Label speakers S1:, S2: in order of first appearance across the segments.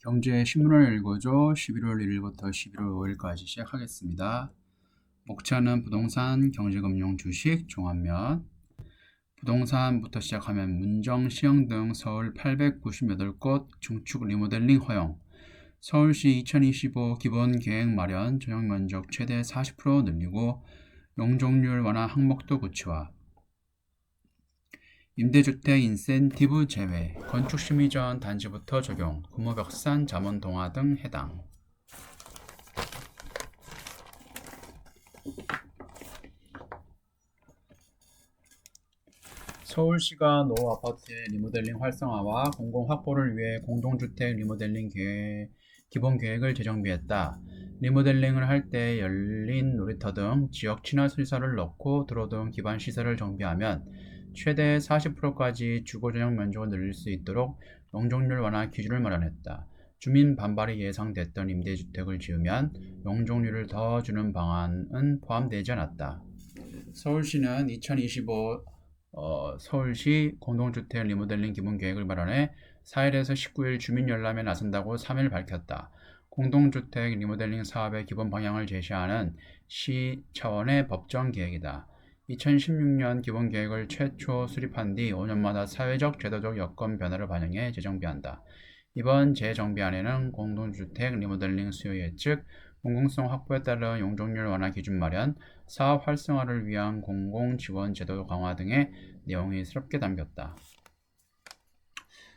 S1: 경제 신문을 읽어줘 11월 1일부터 11월 5일까지 시작하겠습니다. 목차는 부동산, 경제금융, 주식, 종합면. 부동산부터 시작하면 문정, 시형 등 서울 898곳 증축 리모델링 허용. 서울시 2025 기본계획 마련, 전용면적 최대 40% 늘리고 용적률 완화 항목도 구체화. 임대주택 인센티브 제외, 건축 심의 전 단지부터 적용, 금호벽산, 잠원동화 등 해당. 서울시가 노후 아파트의 리모델링 활성화와 공공 확보를 위해 공동주택 리모델링 기본 계획을 재정비했다. 리모델링을 할 때 열린 놀이터 등 지역 친화 시설을 넣고 들어오던 기반 시설을 정비하면 최대 40%까지 주거 전용 면적을 늘릴 수 있도록 용적률 완화 기준을 마련했다. 주민 반발이 예상됐던 임대주택을 지으면 용적률을 더 주는 방안은 포함되지 않았다. 서울시는 2025 서울시 공동주택 리모델링 기본계획을 마련해 4일에서 19일 주민열람에 나선다고 3일 밝혔다. 공동주택 리모델링 사업의 기본 방향을 제시하는 시 차원의 법정 계획이다. 2016년 기본계획을 최초 수립한 뒤 5년마다 사회적, 제도적 여건 변화를 반영해 재정비한다. 이번 재정비안에는 공동주택 리모델링 수요 예측, 공공성 확보에 따른 용적률 완화 기준 마련, 사업 활성화를 위한 공공지원 제도 강화 등의 내용이 새롭게 담겼다.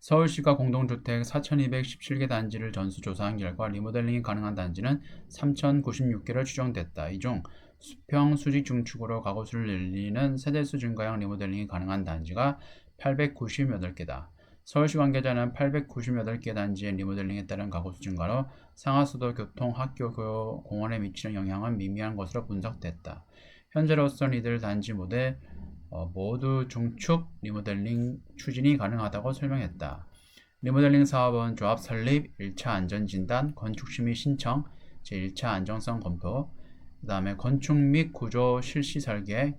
S1: 서울시가 공동주택 4,217개 단지를 전수조사한 결과 리모델링이 가능한 단지는 3,096개로 추정됐다. 이 중 수평 수직 중축으로 가구수를 늘리는 세대수 증가형 리모델링이 가능한 단지가 898개다. 서울시 관계자는 898개 단지의 리모델링에 따른 가구수 증가로 상하수도, 교통, 학교, 교육, 공원에 미치는 영향은 미미한 것으로 분석됐다. 현재로서는 이들 단지 모두 중축 리모델링 추진이 가능하다고 설명했다. 리모델링 사업은 조합 설립, 1차 안전진단, 건축심의 신청, 제1차 안정성 검토, 그 다음에 건축 및 구조 실시 설계,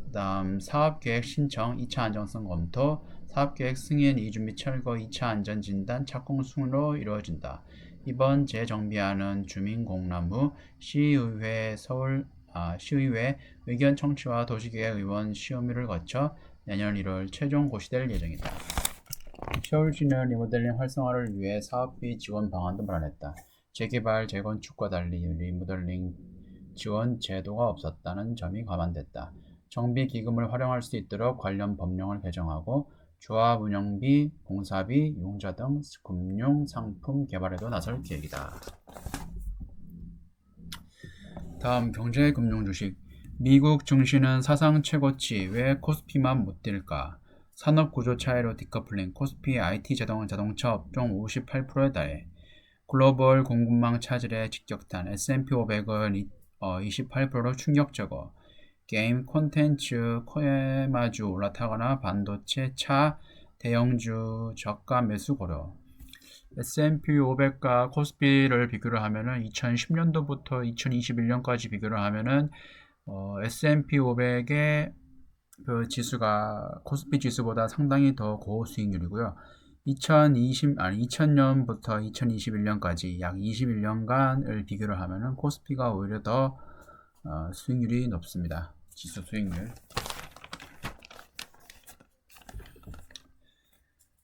S1: 그 다음 사업계획 신청, 2차 안정성 검토, 사업계획 승인, 이주 및 철거, 2차 안전진단, 착공 순으로 이루어진다. 이번 재정비안은 주민공람 후 시의회 의견 청취와 도시계획의원 시험위를 거쳐 내년 1월 최종 고시될 예정이다. 서울시는 리모델링 활성화를 위해 사업비 지원 방안도 마련했다. 재개발, 재건축과 달리 리모델링 지원 제도가 없었다는 점이 감안됐다. 정비기금을 활용할 수 있도록 관련 법령을 개정하고 조합 운영비, 공사비, 융자 등 금융 상품 개발에도 나설 계획이다. 다음 경제금융 주식. 미국 증시는 사상 최고치, 왜 코스피만 못 뛸까? 산업구조 차이로 디커플링, 코스피 IT 자동차 업종 58%에 달해. 글로벌 공급망 차질에 직격탄, S&P 500은 28%로 충격 제거. 게임 콘텐츠 코에마주 올라타거나 반도체 차 대형주 저가 매수 고려. S&P 500과 코스피를 비교를 하면은 2010년도부터 2021년까지 비교를 하면은 S&P 500의 그 지수가 코스피 지수보다 상당히 더 고수익률이고요. 2000년부터 2021년까지 약 21년간을 비교를 하면은 코스피가 오히려 더 수익률이 높습니다. 지수 수익률.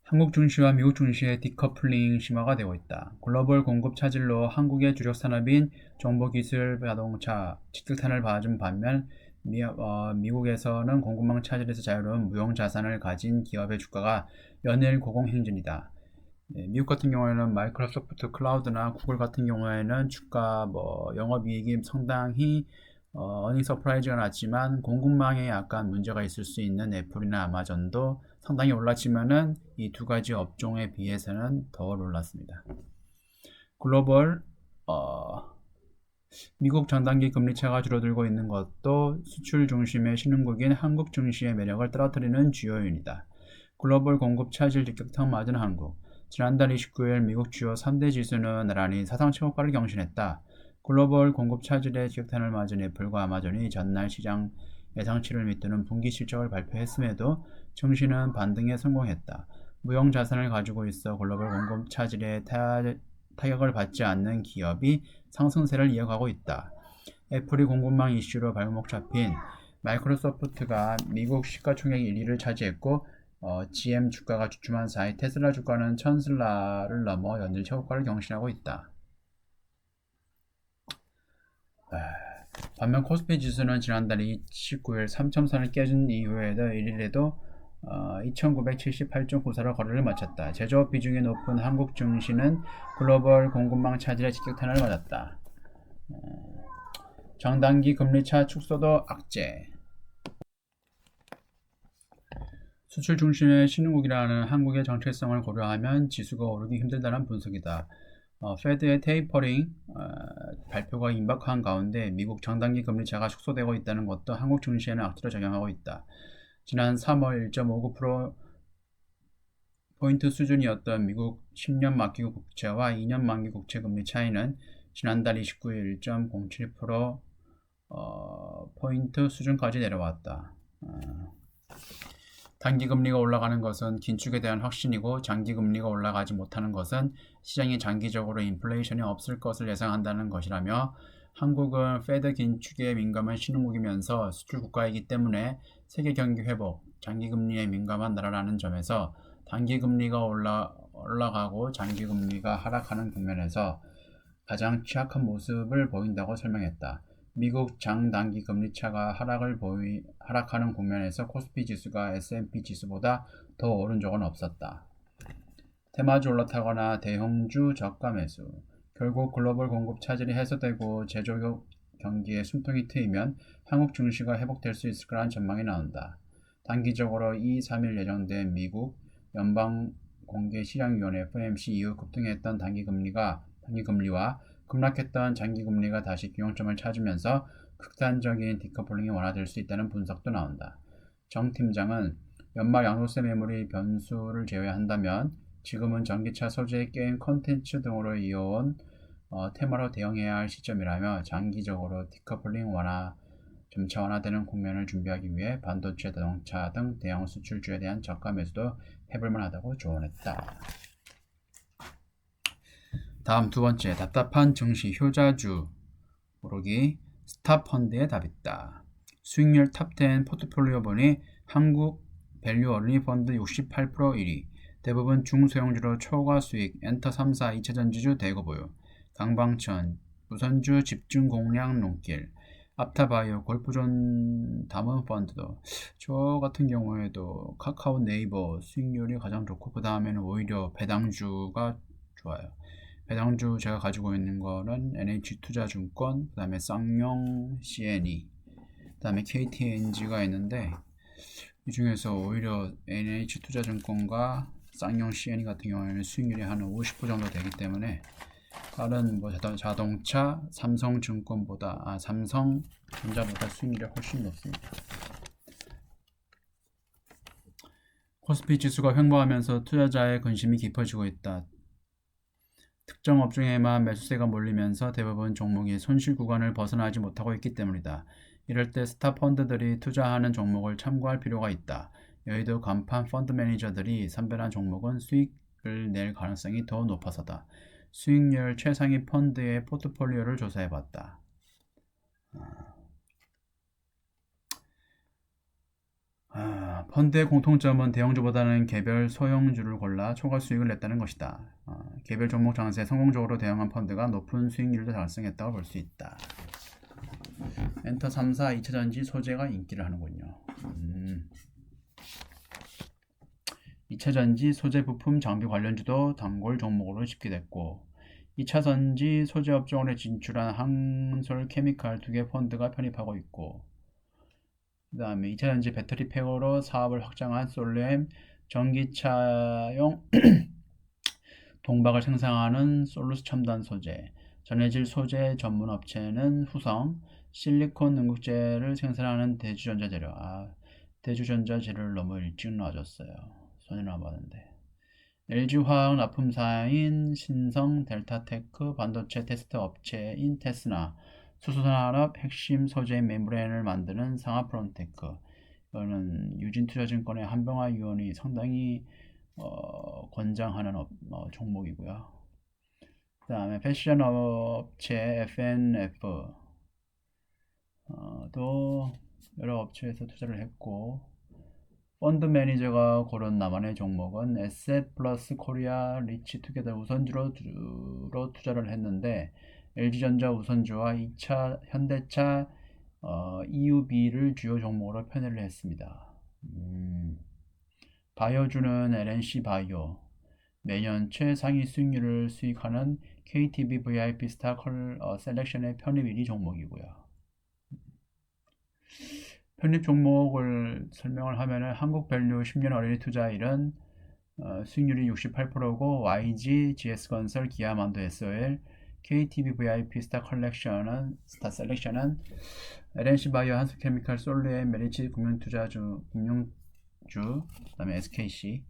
S1: 한국 증시와 미국 증시의 디커플링 심화가 되고 있다. 글로벌 공급 차질로 한국의 주력 산업인 정보기술, 자동차, 직격탄을 받은 반면 미국에서는 공급망 차질에서 자유로운 무형 자산을 가진 기업의 주가가 연일 고공행진이다. 미국 같은 경우에는 마이크로소프트 클라우드나 구글 같은 경우에는 주가 영업이익이 상당히 어닝 서프라이즈가 났지만 공급망에 약간 문제가 있을 수 있는 애플이나 아마존도 상당히 올랐지만은 이 두 가지 업종에 비해서는 더 올랐습니다. 글로벌 미국 장단기 금리차가 줄어들고 있는 것도 수출 중심의 신흥국인 한국 증시의 매력을 떨어뜨리는 주요 요인이다. 글로벌 공급 차질 직격탄 맞은 한국. 지난달 29일 미국 주요 3대 지수는 나란히 사상 최고가를 경신했다. 글로벌 공급 차질의 직격탄을 맞은 애플과 아마존이 전날 시장 예상치를 밑도는 분기 실적을 발표했음에도 증시는 반등에 성공했다. 무형 자산을 가지고 있어 글로벌 공급 차질에 타격을 받지 않는 기업이 상승세를 이어가고 있다. 애플이 공급망 이슈로 발목 잡힌 마이크로소프트가 미국 시가총액 1위를 차지했고 GM 주가가 주춤한 사이 테슬라 주가는 1000달러를 넘어 연일 최고가를 경신하고 있다. 반면 코스피 지수는 지난달 29일 3,000선을 깨진 이후에도 1일에도 2,978.94로 거래를 마쳤다. 제조업 비중이 높은 한국 증시는 글로벌 공급망 차질에 직격탄을 맞았다. 장단기 금리차 축소도 악재. 수출 중심의 신흥국이라는 한국의 정체성을 고려하면 지수가 오르기 힘들다는 분석이다. 페드의 테이퍼링 발표가 임박한 가운데 미국 장단기 금리차가 축소되고 있다는 것도 한국 증시에는 악재로 작용하고 있다. 지난 3월 1.59%포인트 수준이었던 미국 10년 만기 국채와 2년 만기 국채 금리 차이는 지난달 29일 1.07%포인트 수준까지 내려왔다. 단기금리가 올라가는 것은 긴축에 대한 확신이고 장기금리가 올라가지 못하는 것은 시장이 장기적으로 인플레이션이 없을 것을 예상한다는 것이라며 한국은 페드 긴축에 민감한 신흥국이면서 수출국가이기 때문에 세계 경기 회복, 장기금리에 민감한 나라라는 점에서 단기금리가 올라가고 장기금리가 하락하는 국면에서 가장 취약한 모습을 보인다고 설명했다. 미국 장단기 금리차가 하락하는 국면에서 코스피 지수가 S&P 지수보다 더 오른 적은 없었다. 테마주 올라타거나 대형주 저가 매수. 결국 글로벌 공급 차질이 해소되고 제조업 경기에 숨통이 트이면 한국 증시가 회복될 수 있을 거라는 전망이 나온다. 단기적으로 2, 3일 예정된 미국 연방공개시장위원회 FOMC 이후 급등했던 단기금리와 급락했던 장기금리가 다시 균형점을 찾으면서 극단적인 디커플링이 완화될 수 있다는 분석도 나온다. 정 팀장은 연말 양도세 매물이 변수를 제외한다면 지금은 전기차, 소재, 게임, 콘텐츠 등으로 이어온 테마로 대응해야 할 시점이라며 장기적으로 디커플링 점차 완화되는 국면을 준비하기 위해 반도체, 자동차 등 대형 수출주에 대한 저가 매수도 해볼만 하다고 조언했다. 다음 두 번째, 답답한 증시 효자주 오르기. 스탑펀드의 답있다. 수익률 탑10 포트폴리오 보니 한국 밸류 얼리 펀드 68% 1위, 대부분 중소형주로 초과 수익, 엔터 3사 2차전지주 대거보유, 강방천, 우선주 집중 공략 농길, 앞타바이오, 골프존 담은 펀드도 저 같은 경우에도 카카오 네이버 수익률이 가장 좋고 그 다음에는 오히려 배당주가 좋아요. 배당주 제가 가지고 있는 거는 NH투자증권, 그 다음에 쌍용 CNE, 그 다음에 KTNG가 있는데 이 중에서 오히려 NH투자증권과 쌍용 CNE 같은 경우에는 수익률이 한 50% 정도 되기 때문에 다른 자동차 삼성전자보다 수익률이 훨씬 높습니다. 코스피 지수가 횡보하면서 투자자의 근심이 깊어지고 있다. 특정 업종에만 매수세가 몰리면서 대부분 종목이 손실 구간을 벗어나지 못하고 있기 때문이다. 이럴 때 스타 펀드들이 투자하는 종목을 참고할 필요가 있다. 여의도 간판 펀드 매니저들이 선별한 종목은 수익을 낼 가능성이 더 높아서다. 수익률 최상위 펀드의 포트폴리오를 조사해봤다. 펀드의 공통점은 대형주보다는 개별 소형주를 골라 초과 수익을 냈다는 것이다. 개별 종목 장세에 성공적으로 대응한 펀드가 높은 수익률도 달성했다고 볼 수 있다. 엔터 3사 2차전지 소재가 인기를 하는군요. 2차전지 소재 부품 장비 관련주도 단골 종목으로 집계됐고 2차전지 소재 업종에 진출한 한솔케미칼 2개 펀드가 편입하고 있고 그 다음에 2차전지 배터리 팩으로 사업을 확장한 솔렘, 전기차용 동박을 생산하는 솔루스 첨단 소재, 전해질 소재 전문 업체는 후성, 실리콘 응급제를 생산하는 대주전자재료. 대주전자재료를 너무 일찍 놔줬어요. 손이 나봤는데. LG화학 납품사인 신성, 델타테크, 반도체 테스트 업체인 테스나, 수소산업 핵심 소재 멤브레인을 만드는 상하프론테크. 이거는 유진투자증권의 한병화 위원이 상당히 권장하는 종목이고요. 그다음에 패션 업체 FNF 또 여러 업체에서 투자를 했고, 펀드 매니저가 고른 나만의 종목은 에셋 플러스 코리아 리치 투게더 우선주로 투자를 했는데, LG전자 우선주와 2차 현대차 EUB를 주요 종목으로 편입을 했습니다. 바이오주는 LNC 바이오, 매년 최상위 수익률을 수익하는 KTB VIP 스타 셀렉션의 편입 1위 종목이고요. 편입 종목을 설명을 하면은 한국밸류 10년 어린이 투자일은 수익률이 68%고, YG, GS건설, 기아만도 SOL, KTB VIP 스타 셀렉션은 LNC 바이오, 한국케미칼, 솔루엠, 메리츠 금융주, 그다음에 SKC,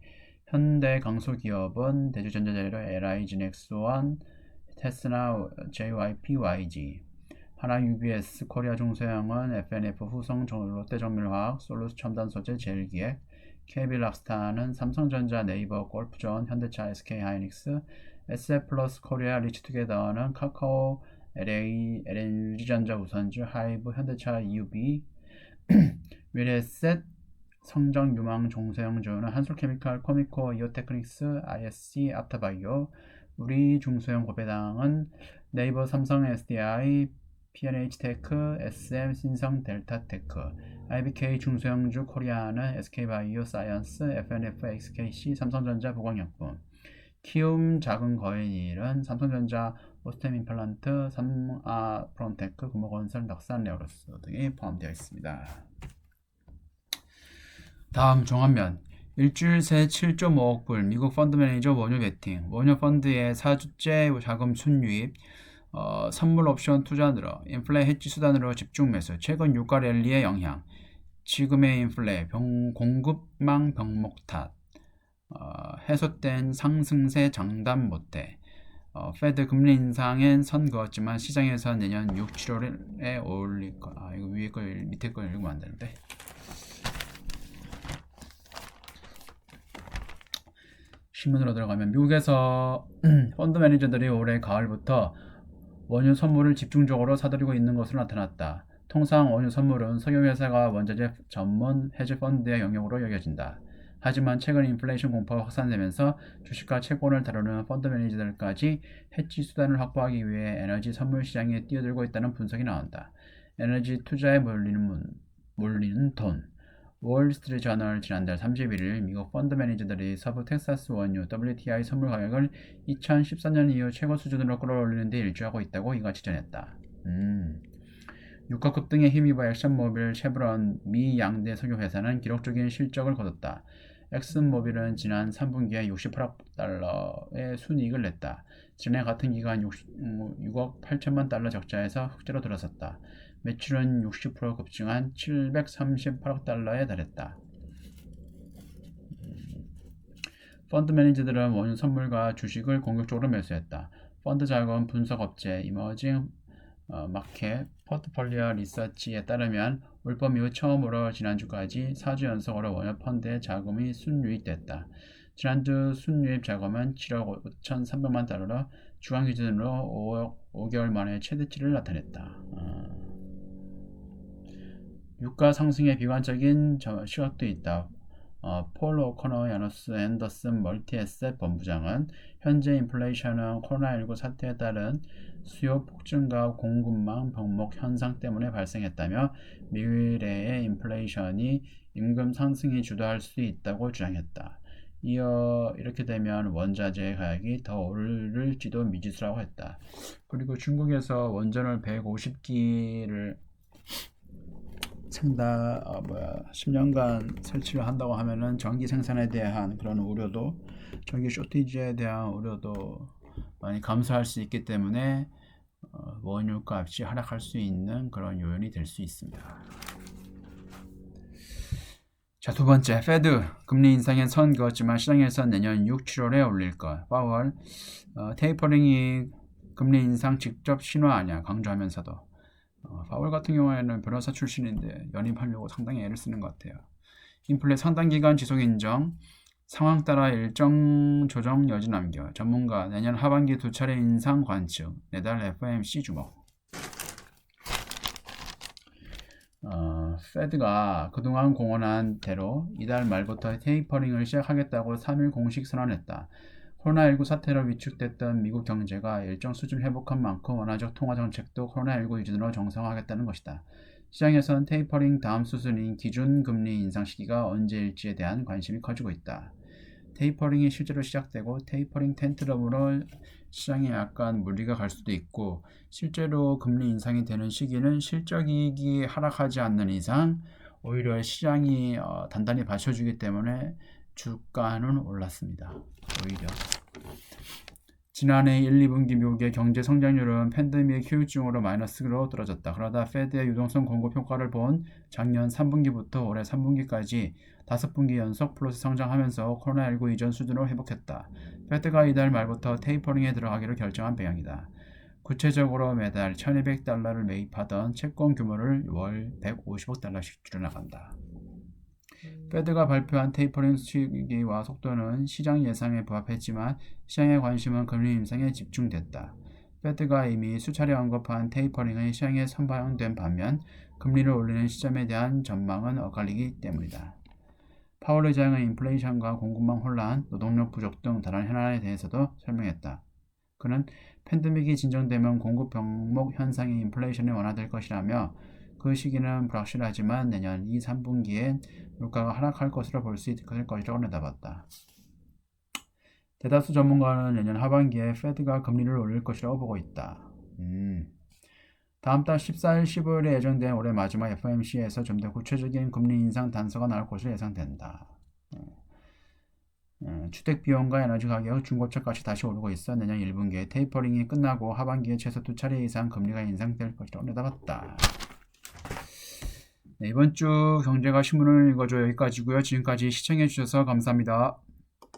S1: 현대 강소기업은 대주전자재료, LI, 지넥스원, 테스나, JYP, YG, 하나 UBS, 코리아 중소형은 FNF, 후성, 롯데정밀화학, 솔루스 첨단소재, 제일기획, KB락스타는 삼성전자, 네이버, 골프존, 현대차, SK하이닉스, SF플러스 코리아, 리치투게더는 카카오, LA, LG전자 우선주, 하이브, 현대차, EUB, 미래에셋, 성정, 유망, 종소형주는 한솔케미칼, 코미코, 이오테크닉스, ISC, 아타바이오, 우리 중소형 고배당은 네이버, 삼성, SDI, P&H테크, SM, 신성, 델타테크, IBK 중소형주 코리아는 SK바이오 사이언스, FNF, XKC, 삼성전자, 보건약품, 키움 작은 거인일은 삼성전자, 오스템 임플란트, 삼아프론테크, 금호건설, 넉산 레어로스 등이 포함되어 있습니다. 다음 종합면, 일주일 새 7.5억 불 미국 펀드 매니저 원유 베팅, 원유 펀드의 4주째 자금 순유입, 선물 옵션 투자 늘어, 인플레 해지 수단으로 집중 매수, 최근 유가 랠리의 영향, 지금의 인플레, 공급망 병목 탓, 해소된 상승세 장담 못해, 페드 금리 인상엔 선 그었지만 시장에서 내년 6, 7월에 올릴 거. 이거 위에 거 밑에 거 읽으면 안 되는데. 신문으로 들어가면, 미국에서 펀드 매니저들이 올해 가을부터 원유 선물을 집중적으로 사들이고 있는 것으로 나타났다. 통상 원유 선물은 석유회사가 원자재 전문 헤지 펀드의 영역으로 여겨진다. 하지만 최근 인플레이션 공포가 확산되면서 주식과 채권을 다루는 펀드 매니저들까지 해지 수단을 확보하기 위해 에너지 선물 시장에 뛰어들고 있다는 분석이 나온다. 에너지 투자에 몰리는 돈. 월스트리트 저널 지난달 31일 미국 펀드 매니저들이 서부 텍사스 원유 WTI 선물 가격을 2014년 이후 최고 수준으로 끌어올리는 데 일조하고 있다고 이같이 전했다. 유가 급등에 힘입어 엑슨모빌, 쉐브론, 미 양대 석유회사는 기록적인 실적을 거뒀다. 엑슨모빌은 지난 3분기에 68억 달러의 순이익을 냈다. 지난해 같은 기간 6억 8천만 달러 적자에서 흑자로 들어섰다. 매출은 60% 급증한 738억 달러에 달했다. 펀드 매니저들은 원유 선물과 주식을 공격적으로 매수했다. 펀드 자금 분석 업체 이머징 마켓 포트폴리오 리서치에 따르면 올봄 이후 처음으로 지난주까지 4주 연속으로 원유 펀드의 자금이 순유입됐다. 지난주 순유입 자금은 7억 5,300만 달러로 주간 기준으로 5개월 만에 최대치를 나타냈다. 유가 상승에 비관적인 시각도 있다. 폴 오코너 야노스 앤더슨 멀티에셋 본부장은 현재 인플레이션은 코로나19 사태에 따른 수요 폭증과 공급망 병목 현상 때문에 발생했다며 미래의 인플레이션이 임금 상승이 주도할 수 있다고 주장했다. 이어 이렇게 되면 원자재 가격이 더 오를지도 미지수라고 했다. 그리고 중국에서 원전을 150기를 10년간 설치를 한다고 하면은 전기 생산에 대한 그런 우려도, 전기 쇼티지에 대한 우려도 많이 감소할 수 있기 때문에 원유 값이 하락할 수 있는 그런 요인이 될 수 있습니다. 자, 두 번째, 페드 금리 인상엔 선 그었지만 시장에서 내년 6, 7월에 올릴 것. 파월 테이퍼링이 금리 인상 직접 신호 아니야 강조하면서도, 파월 같은 경우에는 변호사 출신인데 연임하려고 상당히 애를 쓰는 것 같아요. 인플레 상당 기간 지속 인정, 상황 따라 일정 조정 여지 남겨. 전문가 내년 하반기 2차례 인상 관측. 내달 FOMC 주목. 페드가 그동안 공언한 대로 이달 말부터 테이퍼링을 시작하겠다고 3일 공식 선언했다. 코로나19 사태로 위축됐던 미국 경제가 일정 수준 회복한 만큼 원화적 통화 정책도 코로나19 기준으로 정상화하겠다는 것이다. 시장에선 테이퍼링 다음 수순인 기준 금리 인상 시기가 언제일지에 대한 관심이 커지고 있다. 테이퍼링이 실제로 시작되고 테이퍼링 텐트럼으로 시장에 약간 무리가 갈 수도 있고, 실제로 금리 인상이 되는 시기는 실적이익이 하락하지 않는 이상 오히려 시장이 단단히 받쳐주기 때문에 주가는 올랐습니다. 오히려 지난해 1, 2분기 미국의 경제 성장률은 팬데믹 후유증으로 마이너스로 떨어졌다. 그러다 페드의 유동성 공급 효과를 본 작년 3분기부터 올해 3분기까지 5분기 연속 플러스 성장하면서 코로나19 이전 수준으로 회복했다. 페드가 이달 말부터 테이퍼링에 들어가기로 결정한 배경이다. 구체적으로 매달 1200달러를 매입하던 채권 규모를 월 150억 달러씩 줄여나간다. 페드가 발표한 테이퍼링 시기와 속도는 시장 예상에 부합했지만 시장의 관심은 금리 인상에 집중됐다. 페드가 이미 수차례 언급한 테이퍼링의 시장에 선반영된 반면 금리를 올리는 시점에 대한 전망은 엇갈리기 때문이다. 파월 의장은 인플레이션과 공급망 혼란, 노동력 부족 등 다른 현안에 대해서도 설명했다. 그는 팬데믹이 진정되면 공급 병목 현상이 인플레이션이 완화될 것이라며 그 시기는 불확실하지만 내년 2, 3분기엔 물가가 하락할 것으로 볼 수 있을 것이라고 내다봤다. 대다수 전문가는 내년 하반기에 페드가 금리를 올릴 것이라고 보고 있다. 다음 달 14일, 15일에 예정된 올해 마지막 FOMC에서 좀 더 구체적인 금리 인상 단서가 나올 것으로 예상된다. 주택 비용과 에너지 가격, 중고차 값이 다시 오르고 있어 내년 1분기에 테이퍼링이 끝나고 하반기에 최소 2차례 이상 금리가 인상될 것이라고 내다봤다. 네, 이번 주 경제가 신문을 읽어줘 여기까지고요. 지금까지 시청해주셔서 감사합니다.